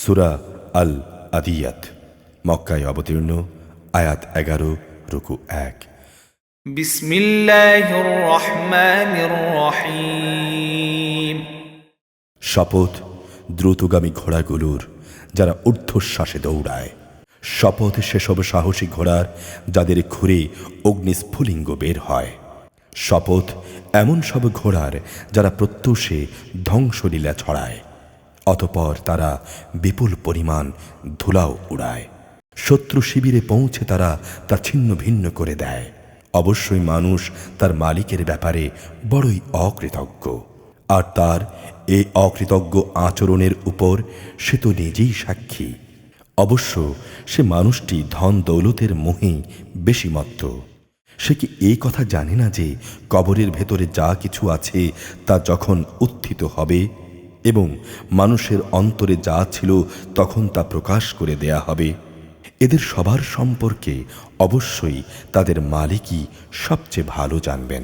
সূরা আল আদিয়াত মক্কায় অবতীর্ণ, আয়াত 11, রুকু 1। বিসমিল্লাহির রহমানির রহিম। শপথ দ্রুতগামী ঘোড়াগুলোর যারা ঊর্ধ্বশ্বাসে দৌড়ায়। শপথ সেসব সাহসী ঘোড়ার যাদের খুরে অগ্নিস্ফুলিঙ্গ বের হয়। শপথ এমন সব ঘোড়ার যারা প্রত্যুষে ধ্বংসলীলা ছড়ায়, অতঃপর তারা বিপুল পরিমাণ ধুলাও উড়ায়। শত্রু শিবিরে পৌঁছে তারা তা ছিন্ন ভিন্ন করে দেয়। অবশ্যই মানুষ তার মালিকের ব্যাপারে বড়ই অকৃতজ্ঞ, আর তার এই অকৃতজ্ঞ আচরণের উপর সে তো নিজেই সাক্ষী। অবশ্য সে মানুষটি ধন দৌলতের মোহে বেশি মত্ত। সে কি এই কথা জানে না যে কবরের ভেতরে যা কিছু আছে তা যখন উত্থিত হবে এবং মানুষের অন্তরে যা ছিল তখন তা প্রকাশ করে দেয়া হবে? এদের সবার সম্পর্কে অবশ্যই তাদের মালিকই সবচেয়ে ভালো জানবেন।